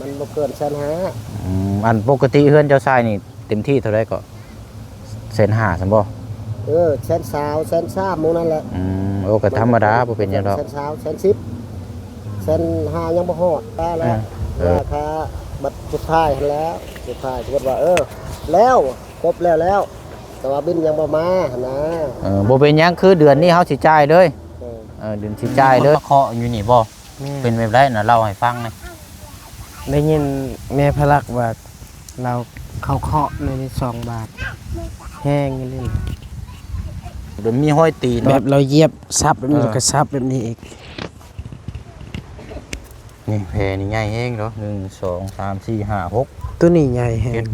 มันบ่เกิน150,000อันปกติเฮือนเจ้าชายนี่เต็มที่เท่าไรก็150,000ซั่นบ่120,000 130,000หมู่นั่นแหละโอ้ก็ธรรมดาบ่เป็นหยังดอก120,000 110,000ยังบ่ฮอดแล้วราคาบัดสุดท้ายหั่นแล้วสุดท้ายสมมุติว่าแล้วครบแล้วแต่ว่าบินยังบ่มาหั่นนะบ่เป็นหยังคือเดือนนี้เฮาสิจ่ายเลยเดือนสิจ่ายเลยเคาะอยู่นี่บ่เป็นแบบไรน่ะเล่าให้ฟังหน่อยได้ยินแม่พลักว่าเราเขาเคาะใน2 บาทแห้งนี่เดี๋ยวมีห้อยตีนแบบเราเหยียบซับแบบนี้ก็ซับแบบนี้อีกนี่แพนี่ใหญ่แห้งเนาะ1 2 3 4 5 6ตัวนี้ใหญ่แห้ง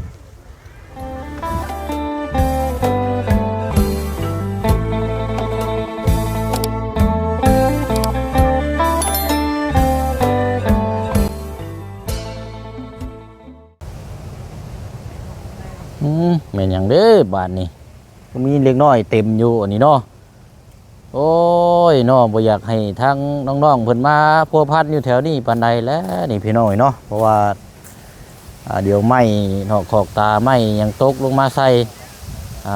แม่นหยังเด้อบาดนี้มีเล็กน้อยเต็มอยู่อันนี้เนาะโอ้ยเนาะบ่อยากให้ทั้งน้องๆเพิ่นมาพัวพันอยู่แถวนี้ปานใดแล้วนี่พี่น้อยเนาะเพราะว่าเดี๋ยวไม้นอกขอกตาไม้ยังตกลงมาใส่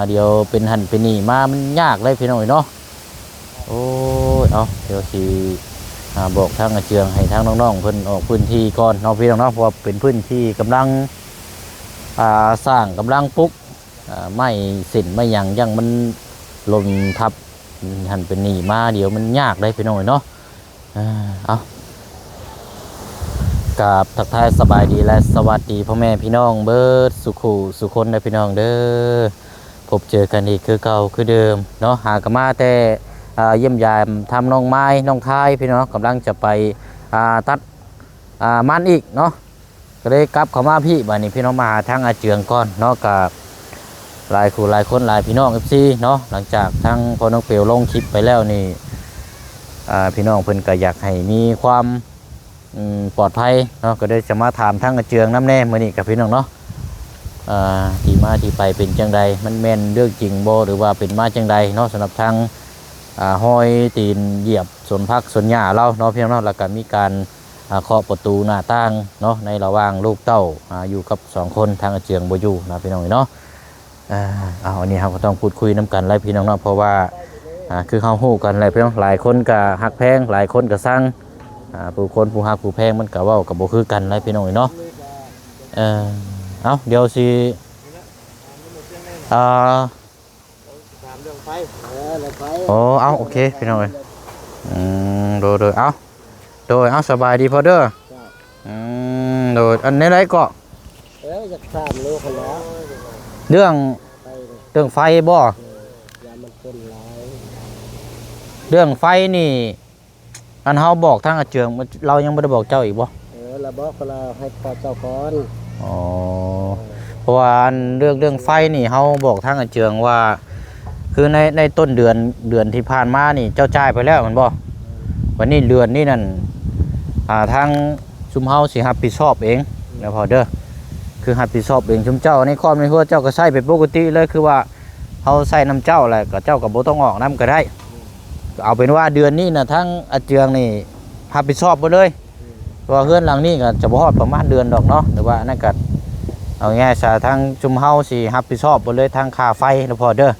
เดี๋ยวเป็นหั่นเป็นนี่มามันยากเลยพี่น้อยเนาะโอ้ยเอาเดี๋ยวสิบอกทางอาเจืองให้ทางน้องๆเพิ่นออกพื้นที่ก่อนเนาะพี่น้องเนาะเพราะว่าเป็นพื้นที่กำลังสร้างกำลังปลุกไม่สินไม่ยังมันลมทับหันเป็นหนีมาเดี๋ยวมันยากได้พี่น้อยเนาะเอากับทักทายสบายดีและสวัสดีพ่อแม่พี่น้องเบิร์ดสุคนได้พี่น้องเด้อพบเจอกันอีกคือเก่าคือเดิมเนาะหากมาแต่เยี่ยมยามทำน้องไม้น้องคายพี่น้องกำลังจะไปตัดมันอีกเนาะก็เลยกลับเข้ามาพี่บ้านนี้พี่น้องมาทางอาเจืองก่อนเนาะกับหลายคู่หลายคนหลายพี่น้อง FC เนาะหลังจากทั้งพอน้องเปียวลงคลิปไปแล้วนี่พี่น้องเพิ่นก็อยากให้มีความปลอดภัยเนาะก็ได้จะมาถามทั้งอาเจืองน้ำแน่มื้อนี้กับพี่น้องเนาะที่มาที่ไปเป็นจังใดมันแม่นเรื่องจริงบ่หรือว่าเป็นมาจังใดเนาะสำหรับทางห้อยตีนเหยียบสวนพักสวนหญ้าเราเนาะพี่น้องเนาะแล้วก็มีการเคาะประตูหน้าต่างเนาะในระหว่างลูกเต้าอยู่กับ2 คนทางอาเจืองบ่อยู่นะพี่น้องเนาะอันนี้เราก็ต้องพูดคุยน้ำกันหลายพี่น้องเนาะเพราะว่าคือเขาฮู้กันหลายพี่น้องหลายคนก็ฮักแพงหลายคนก็สั่งผู้ฮักผู้แพงมันก็เว้าก็บ่คือกันหลายพี่น้องเนาะเดี๋ยวสิโอเคพี่น้องโดยสบายดีพอเด้อโดยอันนี้ไรก็อยากถามลูกแล้วเรื่องไฟบ่เรื่องไฟนี่อันเฮาบอกทางอาเจืองเรายังไม่ได้บอกเจ้าอีกบ่เราบอกเราให้ต่อเจ้าก่อนเพราะว่าเรื่องไฟนี่เฮาบอกทางอาเจืองว่าคือในต้นเดือนที่ผ่านมานี่เจ้าจ่ายไปแล้วมันบ่วันนี้เดือนนี่นั่นทางชุมเฮาสิรับผิดชอบเองแล้วพอเด้อคือรับผิดชอบเองชุมเจ้าในครอบในครัวเจ้าก็ใช้ไปปกติเลยคือว่าเฮาใส่น้ำเจ้าแหละก็เจ้าก็บ่ต้องออกน้ำก็ได้เอาเป็นว่าเดือนนี้นะทั้งอาเจืองนี่รับผิดชอบไปเลยเพราะเฮือนหลังนี้ก็จะบ่ฮอดประมาณเดือนดอกเนาะหรือว่านั่นก็เอาง่ายซะทางชุมเฮาสิรับผิดชอบไปเลยทางค่าไฟแล้วพอเด้อ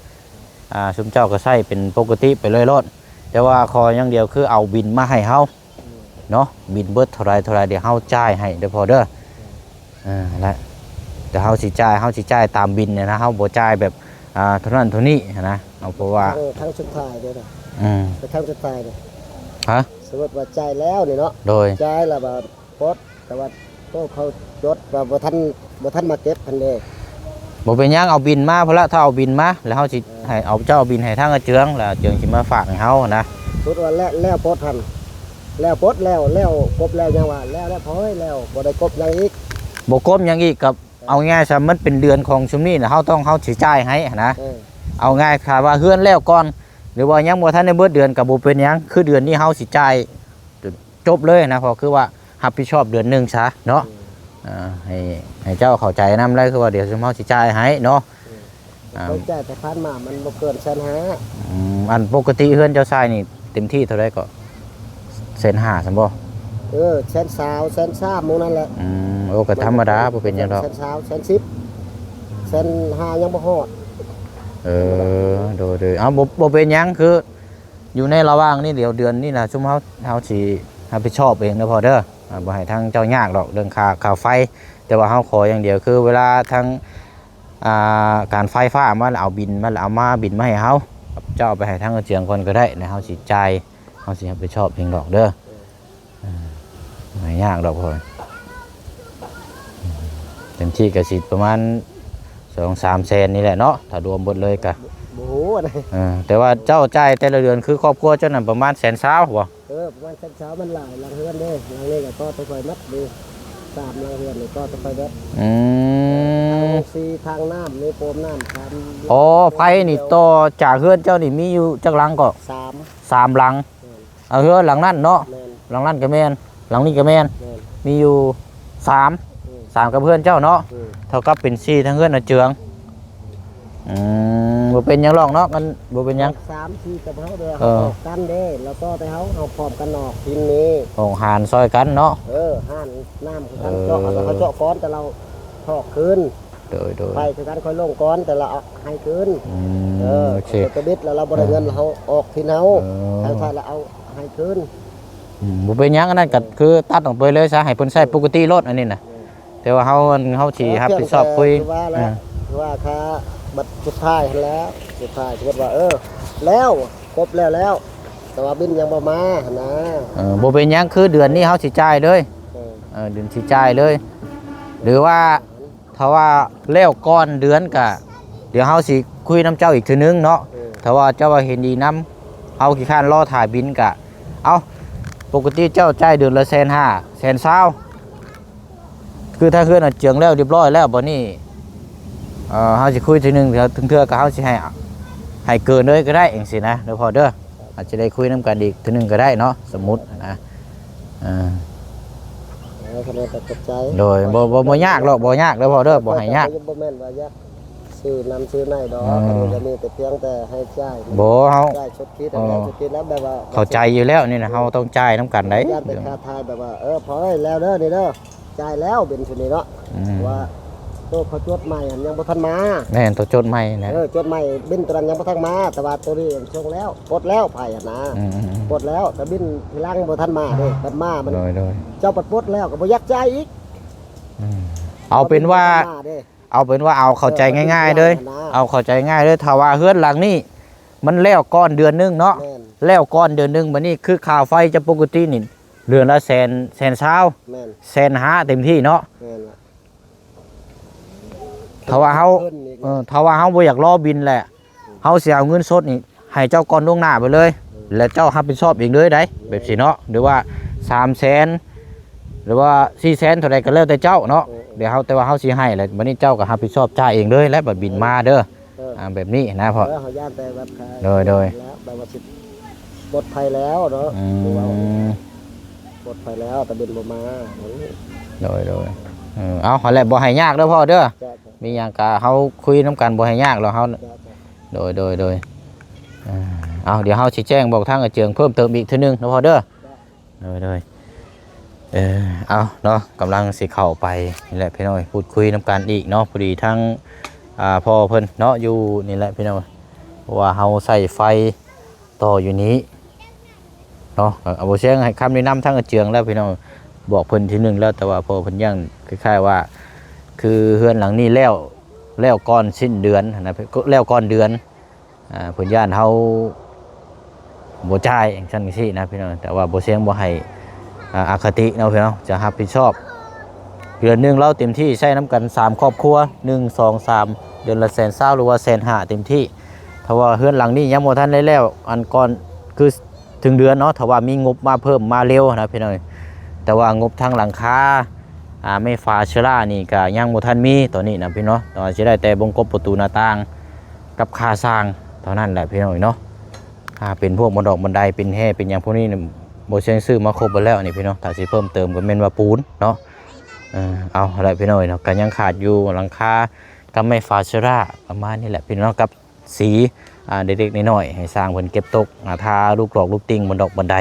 ชุมเจ้าก็ใช้เป็นปกติไปเลยรถแต่ว่าขออย่างเดียวคือเอาบินมาให้เฮาเนาะบินเบิดเท่าไรเดี๋ยวเฮาจ่ายให้เด้อพอเด้อและแต่เฮาสิจ่ายตามบินเนี่ยนะเฮาบ่จ่ายแบบเท่านั้นเท่านี้นะเอาเพราะว่าทั้งสุดท้ายเด้อไปทั้งสุดท้ายเด้อสมมติว่าจ่ายแล้วนี่เนาะโดยจ่ายแล้วว่าปดแต่ว่าโตเขาจดว่าบ่ทันมาเก็บพันเด้บ่เป็นหยังเอาบินมาเพราะละถ้าเอาบินมาแล้วเฮาสิให้เอาเจ้าบินให้ทางอาเจืองแล้วอาเจืองสิมาฝากให้เฮานะสมมุติว่าแล้วปดทันแล้วปดแล้วกบแล้วยังว่าแล้วพอแล้วบ่ได้กบยังอีกบ่กบยังอีกกับเอาง่ายซะมันเป็นเดือนของชุมนี้นะเฮาสิจ่ายให้นะเอาง่ายค่ะว่าเฮือนแล้วก่อนหรือว่ายังบ่ทันได้เบิดเดือนก็บ่เป็นหยังคือเดือนนี้เฮาสิจ่ายจบเลยนะเพราะคือว่ารับผิดชอบเดือนนึงซะเนาะให้เจ้าเข้าใจนำเลยคือว่าเดี๋ยวชุมเฮาสิจ่ายให้เนาะจ่ายแต่ผ่านมามันบ่เกิน150,000อันปกติเฮือนเจ้าชายนี่เต็มที่เท่าไรก็150,000ซั่นบ่ แสนสาวแสนสามหมู่นั่นแหละ โอ้ก็ธรรมดาบ่เป็นหยังดอก แสนสาวแสนสิบแสนห้ายังบ่ฮอด โดยเอาบ่เป็นหยังคืออยู่ในระหว่างนี่เดี๋ยวเดือนนี่นะชุมเฮาสิรับผิดชอบเองนะพอเด้อบ่ให้ทางเจ้ายากดอกเรื่องค่าไฟแต่ว่าเฮาขออย่างเดียวคือเวลาทางการไฟฟ้ามาเอาบินมาเอามาบินมาให้เฮาเจ้าเอาไปให้ทางเจียงก่อนก็ได้นะเฮาสิจ่ายเฮาสิรับผิดชอบเองดอกเด้อไม่ยากดอกพอเต็มที่ก็สิประมาณ 2-3 แสนนี่แหละเนาะถ้ารวมหมดเลยก็ โอ้โหอะไร แต่ว่าเจ้าจ่ายแต่ละเดือนคือครอบครัวเจ้านั่นประมาณ120,000บ่ ประมาณแสนสาวมันหลายหลังเฮือนเด้หลังนี้ก็ต้องคอยมัดดู3หลังเฮือนนี่ก็ต้องคอยมัดสี่ทางน้ำนี่โปมน้ำทำ อ๋อไผนี่ต่อจากเฮือนเจ้านี่มีอยู่จักหลังก็ 3 หลังเอาเฮือนหลังนั้นเนาะ แม่น หลังนั้นก็แม่นหลังนี้ก็แม่น แม่น มีอยู่3กับเพื่อนเจ้าเนาะเท่ากับเป็น4ทั้งเฮือนน่ะเจืองบ่เป็นหยังหรอกเนาะกันบ่เป็นหยัง 3 4กับเขาเด้อ เออ ออกกันเด้แล้วก็แต่เขาเอาพร้อมกันออกทีนี้ ของหารซอยกันเนาะ ห้านน้ำคือกันเจาะเขาเจาะก้อนแต่เราทอกคืน โดย ไฟคือกันค่อยลงก้อนแต่เราเอาให้คืนโอเค กระบิดแล้วเราบริเงินเราออกที่เนาถ้าเราเอาให้คืน บ่เป็นหยังอันนั้นก็คือตัดออกไปเลยซะให้เพิ่นใช้ปกติรถอันนี้น่ะแต่ว่าเฮาสิรับผิดชอบคุย ว่าแล้วว่าค่าบัตรสุดท้ายแล้วสุดท้ายสมมติว่าแล้วครบแล้วแต่ว่าบินยังบ่มานะ บ่เป็นหยังคือเดือนนี้เฮาสิจ่ายเลยเดือนสิจ่ายเลย หรือว่าถ้าว่าแล้วก่อนเดือนก็เดี๋ยวเฮาสิคุยน้ำเจ้าอีกทีนึงเนาะถ้าว่าเจ้าว่าเห็นดีน้ำเอาขี้ข้านรอถ่ายบินก็เอาปกติเจ้าจ่ายเดือนละ150,000 120,000คือถ้าเฮือนเจืองแล้วเรียบร้อยแล้วบ่นี้เฮาสิคุยทีนึงเดี๋ยวถึงเทื่อก็เฮาสิให้เกินเลยก็ได้เองสินะเดี๋ยวพอเด้ออาจจะได้คุยน้ำกันอีกทีนึงก็ได้เนาะสมมุตินะคะแนนตัดใจ โดยบ่ยากหรอกบ่ยากเด้อพอเด้อบ่ให้ยาก บ่แม่นว่ายากซื้อนำซื้อในดอกจะมีแต่เพียงแต่ให้จ่าย บ่เฮา จ่ายชดคิดแล้วชดคิดแล้วแบบว่า เข้าใจอยู่แล้วนี่นะเฮาต้องจ่ายน้ำกันได้ ญาติเป็นค่าทายแบบว่าพอแล้วเด้อนี่เด้อจ่ายแล้วเป็นชุดนี้เนาะว่าโตเขาจดใหม่ยังบ่ทันมา แม่นตัวจดใหม่นะ จดใหม่บินตัวนั้นยังบ่ทันมาแต่ว่าตัวนี้ส่งแล้วปลดแล้วไผอ่ะนะปลดแล้วแต่บินทีหลังบ่ทันมาเด้บัดมามัน โดย เจ้าปลดแล้วก็บ่อยากจ่ายอีก เอาเป็นว่าเอาเข้าใจง่ายๆเลยเอาเข้าใจง่ายเลยถ้าว่าเฮือนหลังนี้มันแล้วก่อนเดือนนึงเนาะแล้วก่อนเดือนนึงบัดนี้คือค่าไฟจะปกตินี่เดือนละ100,000 แม่น 150,000เต็มที่เนาะ แม่น ถ้าว่าเฮาบ่อยากรอบินแหละเฮาสิเอาเงินสดนี่ให้เจ้าก่อนล่วงหน้าไปเลย แล้วเจ้ารับผิดชอบเองเลยได้แบบสิเนาะหรือว่า300,000หรือว่า400,000เท่าใดก็แล้วแต่เจ้าเนาะเดี๋ยวแต่ว่าเฮาสิให้แล้วบัดนี้เจ้าก็รับผิดชอบจ่ายเองเลยและบัดบินมาเด้อแบบนี้นะพ่อ เฮาย่านแต่แบบโดยแล้วแบบว่าสิปลดภัยแล้วเนาะปลดภัยแล้วแต่บินบ่มา โดยเอาหั่นแหละบ่ให้ยากเด้อพ่อเด้อมีหยังก็เฮาคุยนํกันบ่ให้ยากหรอกเฮาโดยเอาเดี๋ยวเฮาสิแจ้งบอกทางเจิงเพิ่มเติมอีกเทื่อนึงนะพ่อเด้อโดยเอาเนาะกำลังสิเข้าไปนี่แหละพี่น้อยพูดคุยนํกันอีกเนาะพอดีทั้งพ่อเพิ่นเนาะอยู่นี่แหละพี่น้อยเพราะว่าเฮาใส่ไฟต่ออยู่นี้เนาะเอาบ่เสียงให้คำแนะนำทางเจิงแล้วพี่น้องบอกเพิ่นทีนึงแล้วแต่ว่าพอเพิ่นยังคล้ายๆว่าคือเฮือนหลังนี้แล้วก่อนสิ้นเดือนนะแล้วก่อนเดือนเพิ่นย่านเฮาบ่จ่ายจังซั่นจังซี่นะพี่น้องแต่ว่าบ่เสียงบ่ให้อคติเนาะพี่น้องจะรับผิดชอบเดือนนึงเราเต็มที่ใช้น้ำกัน3ครอบครัว1 2 3เดือนละ120,000หรือว่า150,000เต็มที่ถ้าว่าเฮือนหลังนี้ยังบ่ทันได้แล้วอันก่อนคือถึงเดือนเนาะถ้าว่ามีงบมาเพิ่มมาเร็วนะพี่น้องแต่ว่างบทางหลังคาไม่ฟ้าเชื้อรานี่ก็ยังบ่ทันมีตอนนี้นะพี่น้องแต่ว่าสิได้แต่บงกบประตูหน้าต่างกับค่าสร้างเท่านั้นแหละพี่น้องเนาะเป็นพวกบันดอกบันไดเป็นแห่เป็นอย่างพวกนี้บ่เชียงซื้อมาครบหมดแล้วนี่พี่น้องถ้าสิเพิ่มเติมก็แม่นว่าปูนเนาะเอาอะไรพี่น้องเนาะก็ยังขาดอยู่หลังคากับไม่ฟ้าเชื้อราประมาณนี้แหละพี่น้องกับสีเด็กๆน้อยๆให้สร้างเพิ่นเก็บตกทาลูกหลอกลูกติงบนดอกบันได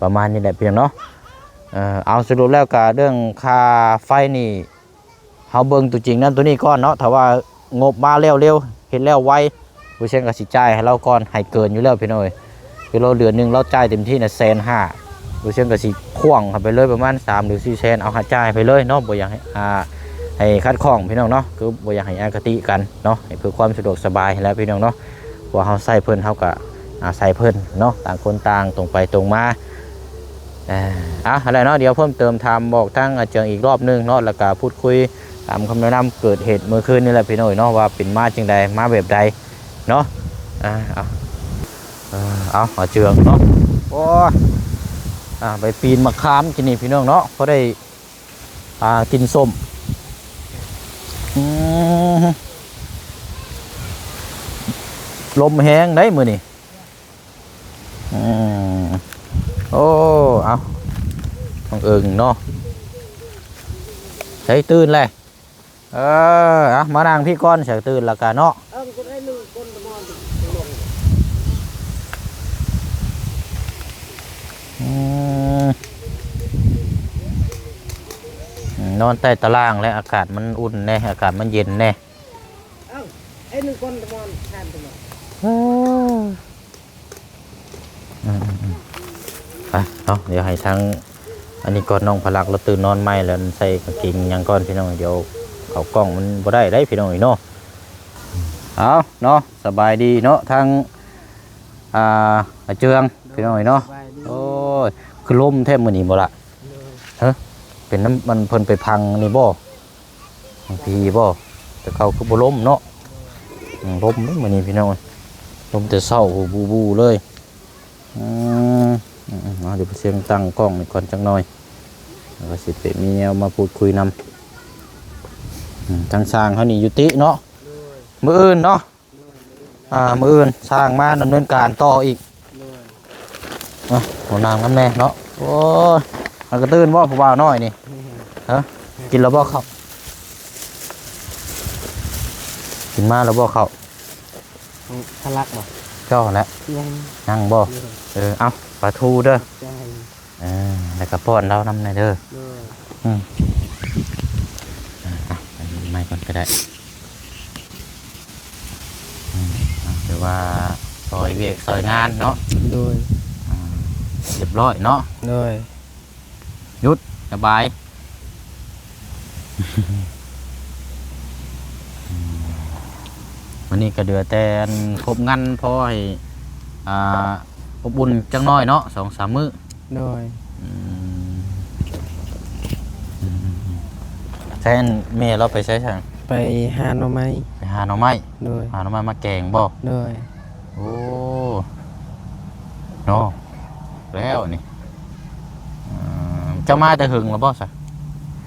ประมาณนี้แหละพี่น้องเนาะ เอาสรุปแล้วก็เรื่องค่าไฟนี่เฮาเบิ่งตัวจริงนั่นตัวนี้ก่อนเนาะถ้าว่างบมาแล้วเร็วเฮ็ดแล้วไวผู้เช่นก็สิจ่ายให้เราก่อนให้เกินอยู่แล้วพี่น้อยคือเราเดือนนึงเราจ่ายเต็มที่น่ะ150,000ผู้เช่นก็สิพ่วงเข้าไปเลยประมาณ3 หรือ 4 แสนเอาหาจ่ายไปเลยเนาะบ่อยากให้คัดข้องพี่น้องเนาะคือบ่อยากให้อคติกันเนาะให้เพื่อความสะดวกสบายแล้วพี่น้องเนาะว่าเฮาใส่เพิ่นเฮาก็ใส่เพิ่นเนาะต่างคนต่างตรงไปตรงมาอะไรเนาะเดี๋ยวเพิ่มเติมทำบอกทั้งอาจารย์อีกรอบนึงเนาะแล้วก็พูดคุยตามคำแนะนำเกิดเหตุเมื่อคืนนี่แหละพี่น้อยเนาะว่าเป็นมาจังใดมาแบบใดเนาะเอาเจืองเนาะโอ้ไปปีนมะขามกินนี่พี่น้องเนาะเพราะได้กินส้มลมแห้งได้มือนี่โอ้เอาต้องเอิงเนาะใช้ตื่นเลยมานั่งพี่ก้อนใช้ตื่นละกันเนาะนอนใต้ตารางและอากาศมันอุ่นแน่อากาศมันเย็นแน่ไอ้หนึ่งคนตะมอนทานตะมอนเดี๋ยวให้ทั้งอันนี้ก่อนน้องพลักเราตื่นนอนใหม่แล้วใส่กางเกงยังก้อนพี่น้องเดี๋ยวเขากล้องมันบ่ได้พี่น้องอีเนาะเอาเนาะสบายดีเนาะทั้งเจืองพี่น้องอีเนาะโอ้ยคือลมแทบมือหนีบ่ละเป็นน้ำมันเพิ่นไปพังนี่บ่พีบ่แต่เขาคือบ่ล้มเนาะล้มมื้อนี้พี่น้องล้มแต่เศร้าบูเลยเดี๋ยวไปเสียงตั้งกล้องก่อนจังหน่อยแล้วก็สิไปมีแนวมาพูดคุยนำทางสร้างเขานี่ยุติเนาะมื้ออื่นเนาะมื้ออื่นสร้างมาดำเนินการต่ออีกหัวน้ำกันแม่เนาะโอ้ยมันก็ตื่นบ่ผู้บ่าวน้อยนี่กินแล้วบ่เข้ากินมาแล้วบ่เข้าพลักบ่เจ้าแล้วนั่งบ่เอาปลาทูเด้อแล้วก็ป้อนเรานำหน่อยเด้อไม่ก่อนก็ได้หรือว่าซอยเวียกซอยงานเนาะโดยเรียบร้อยเนาะโดยหยุดสบายวันนี้ก็เดือแต่ครบงานพอให้อบอุ่นจังน้อยเนาะ2-3 มื้อโดยแทนเมย์เราไปใช้ช่างไปหาหน่อไม้หาหน่อไม้มาแกงบ่โดยโอ้เนาะแล้วนี่เจ้ามาแต่หึงแล้วบ่ซะ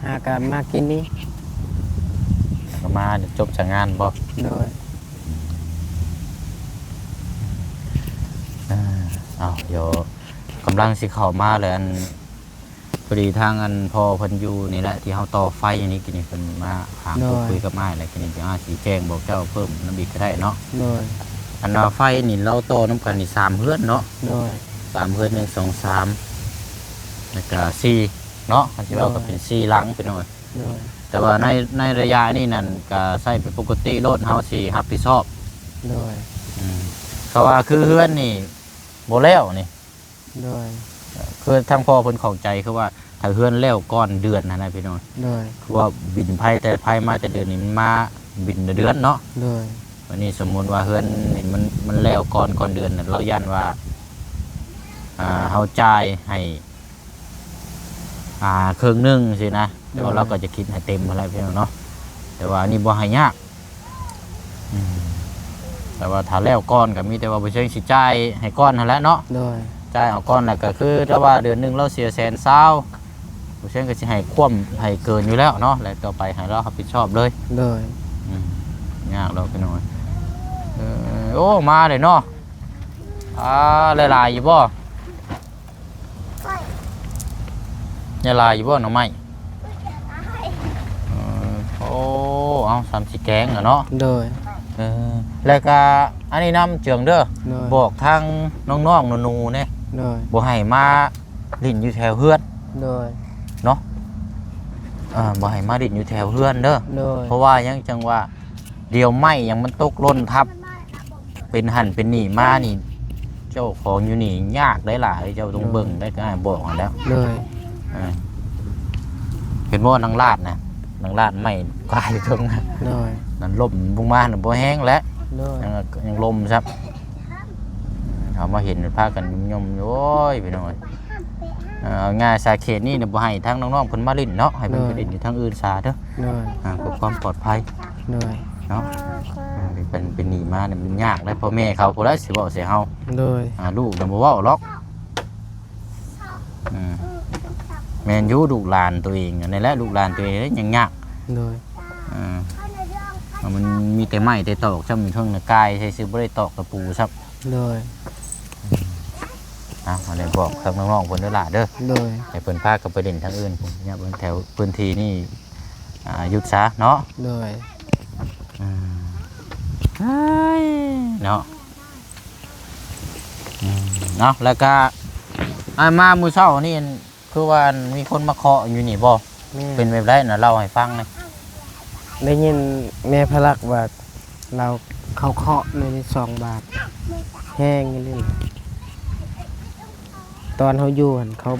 หาการมากินนี่ก็มาจบจากงานบ่โดยเดี๋ยวกำลังสิเข้ามาเลยอันพอดีทางอันพอเพิ่นอยู่นี่แหละที่เฮาต่อไฟอย่างนี้กินนี่เพิ่นมาถามคุยกับอ้ายอะไรกินนี่จะสีแจ้งบอกเจ้าเพิ่มน้ำอีกก็ได้เนาะอันไฟนี่เราต่อน้ำกันนี่3 เฮือนเนาะ3 เฮือน1 2 3แล้วก็4เนาะอันที่เราก็เป็น4หลังไปหน่อยแต่ว่าในระยะนี้นั่นก็ใช้เป็นปกติรถเฮาสิรับผิดชอบเพราะว่าคือเฮือนนี่บ่แล้วนี่คือทางพ่อเพิ่นเข้าใจคือว่าถ้าเฮือนแล้วก้อนเดือนนะพี่น้องคือว่าบินไผแต่ไผมาแต่เดือนนี้มันมาบินเดือนเนาะวันนี้สมมุติว่าเฮือนนี่มันแล้วก่อนเดือนน่ะเรายันว่าเฮาจ่ายให้ครึ่งนึงสินะแต่ว่าเราก็จะคิดให้เต็มอะไรพี่น้องเนาะแต่ว่านี่บ่ให้ยากแต่ว่าถ้าแล้วก้อนก็มีแต่ว่าบ่ใช่สิจ่ายให้ก้อนนั่นแหละเนาะจ่ายเอาก้อนแล้วก็คือถ้าว่าเดือนนึงเราเสีย120,000บ่ใช่ก็สิให้คว่ำให้เกินอยู่แล้วเนาะแล้วต่อไปให้เรารับผิดชอบเลยยากเราพี่น้องโอ้มาเลยเนาะหลายๆอยู่บ่ลายอยู่บ่หน่อไม้โอ้เอา3-4 แกงเหรอเนาะแล้วก็อันนี้น้ำเจืองเด้อบอกทางน้องๆหนูๆเนี่ยบ่ให้มาลิ้นอยู่แถวเฮือน โดย เนาะบ่ให้มาดินอยู่แถวเฮือนเด้อ โดย เพราะว่ายังจังว่าเดียวไหม้ยังมันตกหล่นทับเป็นหั่นเป็นหนีมานี่เจ้าของอยู่นี่ยากได้หลายเจ้าต้องเบิ่งได้ก็อ้ายบอกมาแล้ว โดย เป็นว่านางลาดนะนางลาดไม่กลายถึงนะ โดย นั่นลมบุงมาน่ะบ่แห้งแล้ว โดย ยังลมครับเอามาเห็นพากันยมๆโอ้ยพี่น้อยเอาง่ายสาเขตนี่เนี่ยบ่ให้ทั้งน้องๆเพิ่นมาเล่นเนาะให้เพิ่นไปเล่นอยู่ทางอื่นซาเด้อ โดย เพื่อความปลอดภัย โดย เนาะเป็นหนีมาเนี่ยมันยากได้พ่อแม่เขาพุ่นละสิเว้าใส่เฮา โดย ลูกน่ะบ่เว้าหรอกแม่นอยู่ลูกหลานตัวเองนั่นแหละลูกหลานตัวเองยังยาก โดย มันมีแต่ไม้แต่ตอกซ้ำมีเท่งกายใช้ซื้อบ่ได้ตอกตะปูซับ โดย มาเลยบอกทางน้องๆเพิ่นเด้อล่ะเด้อ โดย ให้เพิ่นพากันไปเล่นทางอื่นพุ่นเนี่ยเพิ่นแถวพื้นที่นี่หยุดซะเนาะ โดย เนาะเนาะแล้วก็มามื้อเช้านี่คือว่ามีคนมาเคาะอยู่นี่บ่ แม่ เป็นแบบไรน่ะเล่าให้ฟังหน่อย ได้ยินแม่พลักว่าเราเขาเคาะใน2 บาทแห้งอย่างนี้ตอนเขาอยู่หั่นเขา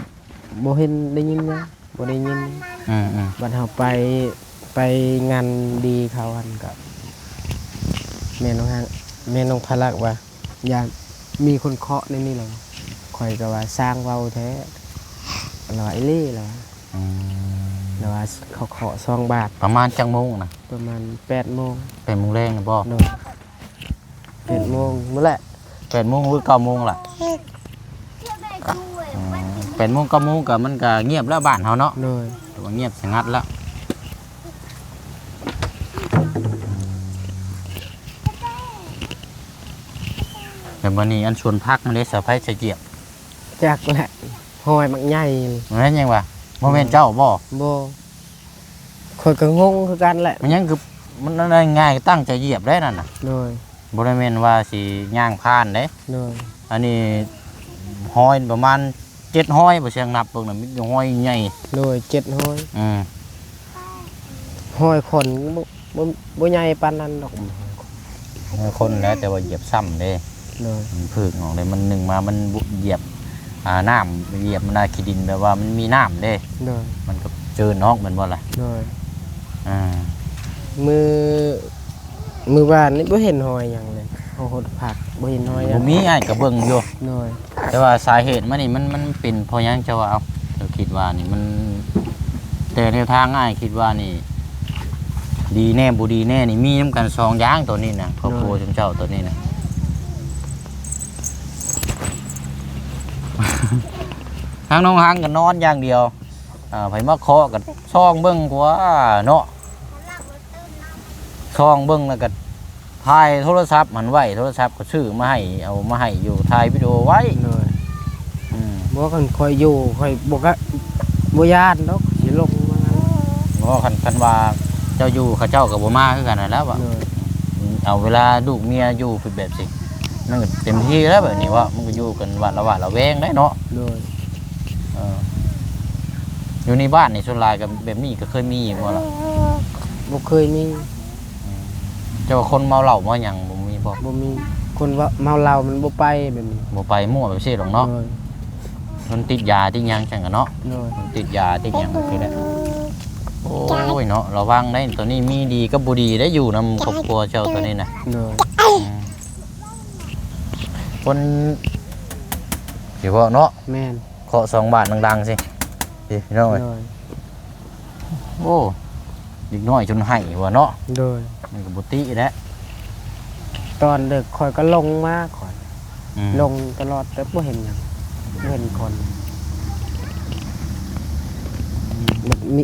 บ่เห็นได้ยินนะบ่ได้ยิน บัดเฮาไปงานดีเขาหั่นกับแม่น้องพลักว่าอยากมีคนเคาะในนี่แหละข่อยก็ว่าสร้างเว้าแท้เราไอ้เล่ล่ะเราว่าเขาเคาะ2 บาท ประมาณจังโมงนะ ประมาณ8 โมง เป็นโมงแรงนะบ่ โดน8 โมงมื้อแหละ 8 โมงหรือ9 โมงล่ะ8 โมง9 โมงก็มันก็เงียบแล้วบ้านเฮาเนาะ โดย แต่ว่าเงียบสงัดแล้วแต่วันนี้อันชวนพักมันได้สะพายเสียบ จักแหละหอยมักใหญ่นี่ มันนั่นยังวะโมเมนเจ้าบ่ บ่ข่อยก็งงคือกันแหละ มันยังคือมันนั่นง่ายตั้งใจเหยียบได้นั่นน่ะ โดย บ่ได้แม่นว่าสิย่างผ่านเด้ โดย อันนี้ห้อยประมาณ7ห้อยบ่เชียงนับเบิ่งน่ะมีห้อยใหญ่ โดย7หอย อืม หอยคนบ่ใหญ่ปานนั้นดอก คนแล้วแต่ว่าเหยียบซ้ำเด้ โดย มันผึ่งออกเลยมันหนึ่งมามันเหยียบน้ำเหยียบมันนาขี้ดินแบบว่ามันมีน้ำเด้ โดย มันก็เจอนอกเหมือนว่าล่ะ โดย อ่า มือบ้านนี่บ่เห็นหอยหยังเลยเขาหดผักบ่เห็นหอยหยั บ่ ง มีอ้ายก็เบิ่งอยู่ โดย แต่ว่าสาเหตุมันนี่มันเป็นเพราะหยังจะว่าเอาเราคิดว่านี่มันแต่แนวทางง่ายคิดว่านี่ ดีแน่บ่ดีแน่นี่มีนํกัน2อย่างตัวนี้นะครอบครัวเจ้าตัวนี้นะ ทางน้องหังก็นอนอย่างเดียวไผมาเคาะกับช่องเบิ้งกว่าเนาะช่องเบิ้งแล้วก็ถ่ายโทรศัพท์มันไว้โทรศัพท์ก็ซื้อมาให้เอามาให้อยู่ถ่ายวิดีโอไว้ โดยบ่คันคอยอยู่คอยบ่ก็บ่ย่านดอกสิลงมางั้น เพราะคันว่าเจ้าอยู่เขาเจ้ากับบ่มาคือกันนั่นแหล้วว่า โดย เอาเวลาลูกเมียอยู่เป็นแบบสินั่นก็เต็มที่แล้วแบบนี้ว่ามันก็อยู่กันวันละวันละแวงได้เนาะ โดย อยู่ในบ้านในส่วนหลายกับแบบนี้ก็เคยมีอยู่บ่ล่ะ บ่เคยมี เจ้าว่าคนเมาเหล้ามาหยังบ่มีบ่ บ่มีคนว่าเมาเหล้ามันบ่ไปแบบนี้ บ่ไปมั่วแบบซี่หรอกเนาะ โดย มันติดยาติดหยังจังกันเนาะ โดย มันติดยาติดหยังคือแหละโอ้ยเนาะระวังได้ตัวนี้มีดีกับบ่ดีได้อยู่นำครอบครัวเจ้าตัวนี้น่ะ โดย คนเดี๋ยวเนาะ แม่น เคาะ2 บาทดังๆสิพี่น้องเอ้ย โดย โอ้เด็กน้อยจนให้ว่าเนาะ โดย มันก็บ่ติแล้ว ตอนดึกคอยก็ลงมาก่อน อืม ลงตลอดแต่บ่เห็นหยังบ่เห็นคนมันมี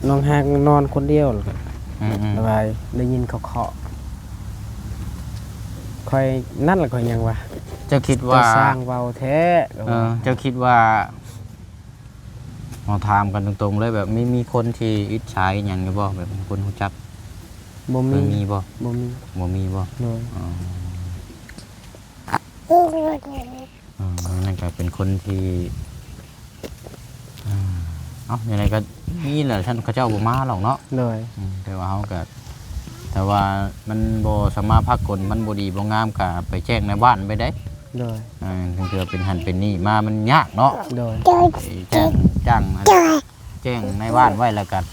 น้องหางนอนคนเดียวแล้วก็ อืม สบายได้ยินเขาเคาะคอยนั่นแหละคอยยังวะ เจ้าคิด จะ ว่า สร้างเบาแท้ก็ว่า เจ้าคิดว่าเราถามกันตรงๆเลยแบบมีคนที่อิจฉาอหย่างอยู่บ่แบบคนรู้จัก บ่ เค มี ยมีบ่ บ่มี บ่มีบ่ โดย อ๋อนั่นก็เป็นคนที่ เอ้าอย่างไรก็มีแหละท่านเขาเจ้าบ่มาหรอกเนาะ โดย แต่ว่าเฮาก็แต่ว่ามันบ่สามารถพักกลมันบ่ดีบ่งามก็ไปแจ้งในบ้านไปได้ โดย ถึงจะเป็นหันเป็นนี่มามันยากเนาะ โดย แจ้งจ้างแจ้งในบ้านไว้แล้วกัน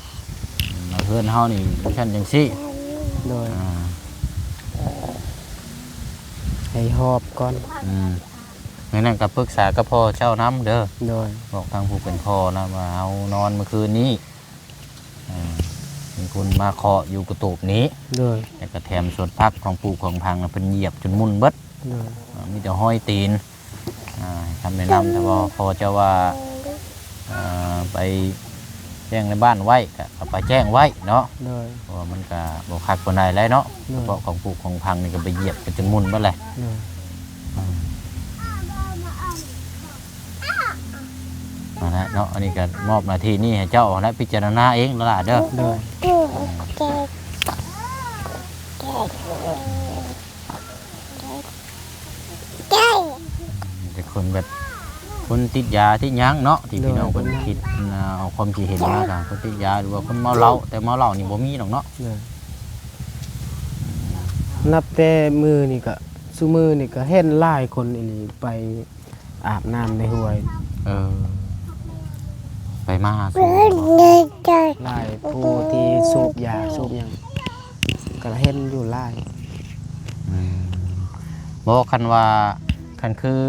เพื่อนเฮานี่ฉันจังซี่ โดยให้หอบก่อน ในนั้นก็ปรึกษากับพ่อเจ้าน้ำเด้อ โดย บอกทางผู้เป็นพ่อนะว่าเอานอนเมื่อคืนนี้มีคนมาเคาะอยู่กระตูบนี้ โดย แต่ก็แถมส่วนพักของปลูกของพังเป็นเหยียบจนมุนเบิด โดย มีแต่ห้อยตีนทำแนะนำแต่ว่าพอจะว่าไปแจ้งในบ้านไว้ก็ไปแจ้งไว้เนาะ โดย เพราะว่ามันก็บอกคักคนใดแล้วเนาะ โดย เพราะของปลูกของพังนี่ก็ไปเหยียบกันจนมุนเบิดเลย โดย นะเนาะอันนี้ก็มอบหน้าที่นี่ให้เจ้าและพิจารณาเองแล้วล่ะเด้อ โดย แต่คนแบบคนติดยาที่ยั้งเนาะที่พี่น้องคนคิดเอาความคิดเห็นมาค่ะคนติดยาหรือว่าคนเมาเหล้าแต่เมาเหล้านี่บ่มีหรอกเนาะ โดยนับแต่มือนี่ก็ซุมือนี่ก็เห็นหลายคนอีหลีไปอาบน้ำในห้วย ไปมาสู หลายผู้ที่สูบยาสูบหยังก็เห็นอยู่หลาย บอกคันว่าคันคือ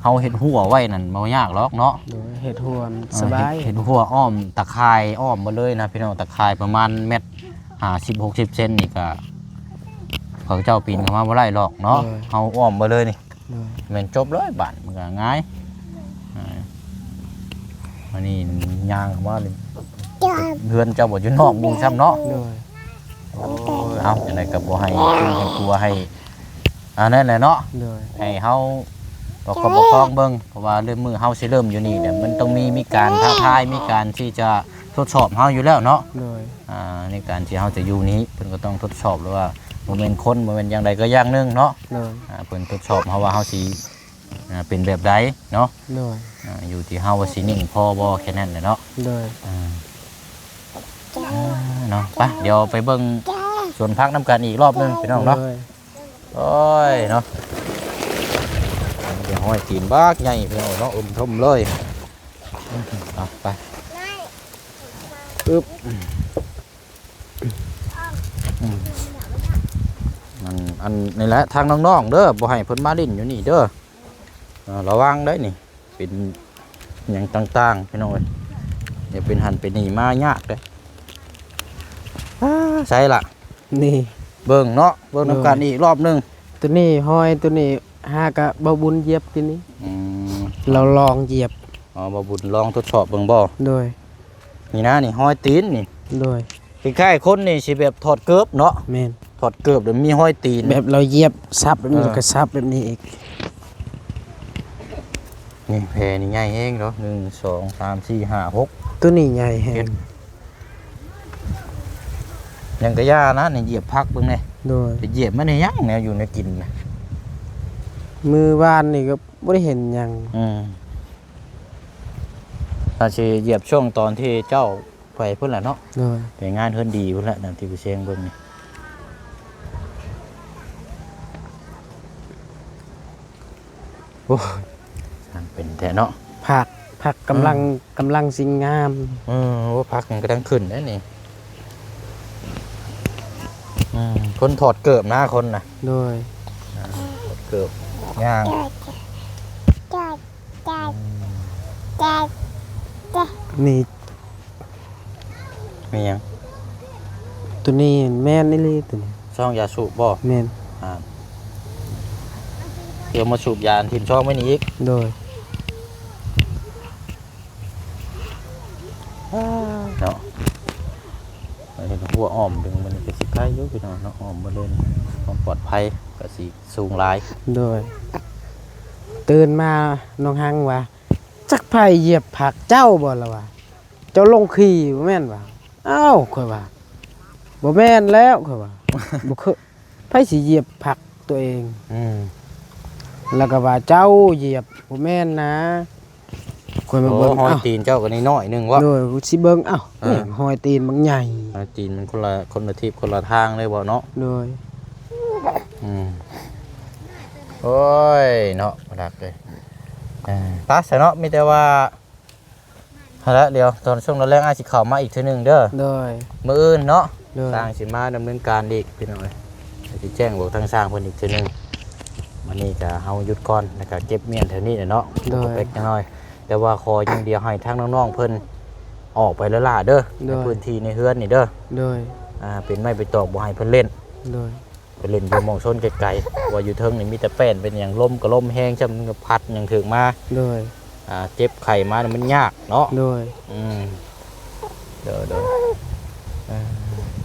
เฮาเห็ดหัวไว้นั่นบ่ยากหรอกเนาะ โดยเฮ็ดห่วมสบาย เห็ดหัวอ้อมตะไคร้อ้อมมาเลยนะพี่น้องตะไคร้ประมาณเม็ด50-60 เซนนี่ก็เขาเจ้าปีนเข้ามาบ่ได้หรอกเนาะเฮาอ้อมมาเลยนี่ โดย แม่นจบเลยบ้านมันก็ง่ายอันนี้ย่างเข้ามาเลยเฮือนเจ้าบ่อยู่นอกหมู่ซ้ำเนาะ โดย เอาจังได๋ก็บ่ให้คุณให้กลัวให้นั่นแหละเนาะ โดย ให้เฮาประกอบประคองเบิ่งเพราะว่าเริ่มมือเฮาสิเริ่มอยู่นี่เนี่ยมันต้องมีการท้าทายมีการที่จะทดสอบเฮาอยู่แล้วเนาะ โดย ในการที่เฮาจะอยู่นี้เพิ่นก็ต้องทดสอบหรือว่าบ่แม่นคนบ่แม่นอย่างใดก็อย่างหนึงเนาะ โดย เพิ่นทดสอบเฮาว่าเฮาสิเป็นแบบใดเนาะ โดย อยู่ที่เฮาว่าสินิ่งพอบ่แค่นั้นแหละเนาะ โดย เนาะไปเดี๋ยวไปเบิ่งสวนพักน้ำกันอีกรอบหนึงพี่น้องเนาะ โดย โอ้ยเนาะเดี๋ยวห้อยตีนบากใหญ่พี่น้องเนาะทมเลยเอาไปปึ๊บอันนี่แหละทางน้องๆเด้อบ่ให้เพิ่นมาลิ้นอยู่นี่เด้อระวังได้นี่เป็นอย่างต่างๆพี่น้องเอ้ยอย่าเป็นหันเป็นนี่มายากเด้ใช่ล่ะ นี่ เบิ่งเนาะเบิ่งน้ำกันอีกรอบหนึง ตัวนี้ห้อยตัวนี้หากะบ่บุญเหยียบทีนี้เราลองเหยียบ บ่บุญลองทดสอบเบิ่งบ่ โดย นี่นะนี่ห้อยตีนนี่ โดย คล้ายๆคนนี่สิแบบถอดเกิบเนาะ แม่น ถอดเกิบเดี๋ยวมีห้อยตีน แบบเราเหยียบซับแบบนี้แล้วก็ซับแบบนี้อีก นี่แพนี่ใหญ่เองเนาะ1 2 3 4 5 6 ตัวนี้ใหญ่แฮง ยังกระยานะนี่เหยียบพักเบิ่งนี่ โดย จะเหยียบมันได้ยังแนวอยู่ในกินนะ มือวานนี่ก็บ่ได้เห็นหยัง ถ้าสิเหยียบช่วงตอนที่เจ้าไปพุ่นล่ะเนาะ โดย ไปงานเพิ่นดีพุ่นล่ะนั่นที่ไปเชียงเบิ่งนี่โอ้ยช่างเป็นแท้เนาะ ผักกำลังสิงงาม ว่าพักมันก็ดังขึ้นได้นี่คนถอดเกิบนะคนนะ โดย ถอดเกิบย่าง นี่ มีหยัง ตัวนี้แม่นนี่เลยตัวนี้ ช่องยาสูบบ่ แม่น เดี๋ยวมาสูบยาทิมช่องไว้นี่อีก โดย เนาะอันนี้ก็หัวอ้อมดึงมันเป็นสิไข่อยู่พี่น้องเนาะอ้อมมาเลยความปลอดภัยก็สิสูงหลาย โดยตื่นมาน้องหังว่าจักไผเหยียบผักเจ้าบ่ล่ะวะเจ้าลงขี้บ่แม่นว่าอ้าวข่อยว่าบ่แม่นแล้วข่อยว่า บ่เคยไผสิเหยียบผักตัวเองแล้วก็ว่าเจ้าเหยียบบ่แม่นนะค ข่อยมา โอ้ เบิ่ง หอย อ้าว ตีนเจ้าก็นี่น้อยหนึงวะ โดยกูสิเบิ่งอ้าว เออ หอยตีนมันใหญ่ หอยตีนมันคนละทิศคนละทางเลยบ่เนาะ โดย โอ้ยเนาะบ่ดักเลยตาซะเนาะมีแต่ว่าเอาละเดี๋ยวตอนช่วงแรกๆอาจสิเข้ามาอีกเทื่อหนึงเด้อ โดย มื้ออื่นเนาะ โดย สร้างสิมาดำเนินการอีกพี่น้องเอ้ยสิแจ้งบอกทางสร้างเพิ่นอีกเทื่อหนึงวันนี้ก็เฮาหยุดก่อนแล้วก็เก็บเมียนแถวนี้แหละเนาะ โดย เล็กน้อยแต่ว่าขออย่างเดียวให้ทางน้องๆเพิ่นออกไปแล้วล่ะเด้อใน โดย พื้นที่ในเฮือนนี่เด้อ โดย เป็นไม้ไปตอกบ่ให้เพิ่นเล่น โดย ไปเล่นอยู่หมองชนไกลๆว่าอยู่เทิงนี่มีแต่แป้นเป็นอย่างลมก็ลมแห้งจำก็พัดอย่างถึงมา โดย เจ็บไข้มานี่มันยากเนาะ โดย เด้อ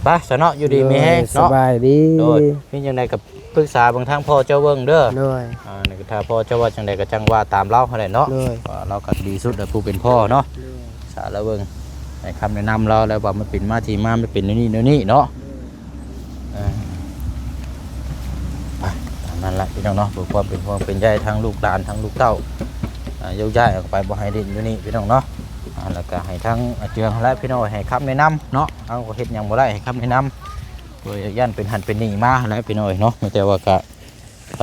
ไปซะเนาะอยู่ดีมีแห้ง ส เนาะ บายดี โดยมีจังไดก็ปรึกษาเบางทางพ่อเจ้าเบิ่งเด้อ โดย นี่ก็ถ้าพ่อเจ้าว่าจังไดก็จังว่าตามเราเท่านั้นเนาะ โดย ว่าเราก็ดีสุดแล้วผู้เป็นพ่อเนาะสาระเบิ่งให้คำแนะนำเราแล้วว่ามันเป็นมาที่มามันเป็นนี่เนาะไปตามนั้นละพี่น้องเนาะเพื่อความเป็นห่วงเป็นใยทั้งลูกหลานทั้งลูกเต้าโยกย้ายออกไปบ่ให้ดินอยู่นี่พี่น้องเนาะแล้วก็ให้ทั้งอาเจืองและพี่น้องให้คำแนะนำเนาะเอาก็เฮ็ดหยังบ่ได้ให้คำแนะนำโดยย่านเป็นหันเป็นนี่มาแล้วพี่น้อยเนาะไม่แต่ว่าก็ไป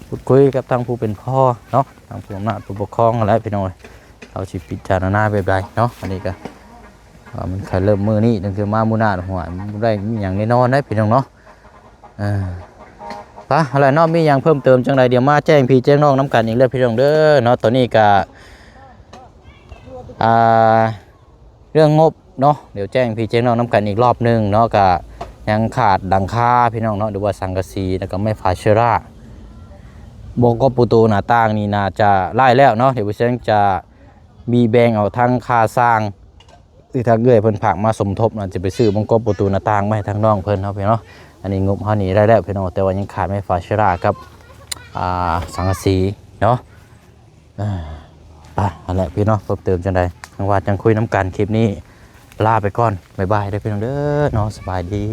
พูดคุยกับทางผู้เป็นพ่อเนาะทางผู้อำนาจผู้ปกครองแล้วพี่น้อยเอาสิพิจารณาแบบใดเนาะอันนี้ก็มันแค่เริ่มมือนี่นั่นคือมามูนาหัวมันได้มีอย่างแน่นอนนะพี่น้องเนาะปะอะไรเนาะมีอย่างเพิ่มเติมจังไรเดี๋ยวมาแจ้งพี่แจ้งน้องน้ำกันอีกเรื่องพี่น้องเด้อเนาะตอนนี้ก็เรื่องงบเนาะเดี๋ยวแจ้งพี่แจ้งน้องน้ำกันอีกรอบนึงเนาะก็ยังขาดดังค่าพี่น้องเนาะหรือว่าสังกะสีแล้วก็ไม่ฝาเชื้อราบงก็ประตูหน้าต่างนี่น่าจะไล่แล้วเนาะเดี๋ยวพี่แจ้งจะมีแบ่งเอาทั้งค่าสร้างที่ทางเอื้อยเพิ่นผักมาสมทบน่ะจะไปซื้อบงก็ประตูหน้าต่างมาให้ทางน้องเพิ่นเนาะพี่เนาะอันนี้งบเฮานี่ได้แล้วพี่น้องแต่ว่ายังขาดไม่ฝาเชื้อรากับสังกะสีเนาะอันแหละพี่เนาะเพิ่มเติมจังใดจังว่าจังคุยน้ำกันคลิปนี้ลาไปก่อนบ๊ายบายเด้อพี่น้องเด้อเนาะสบายดี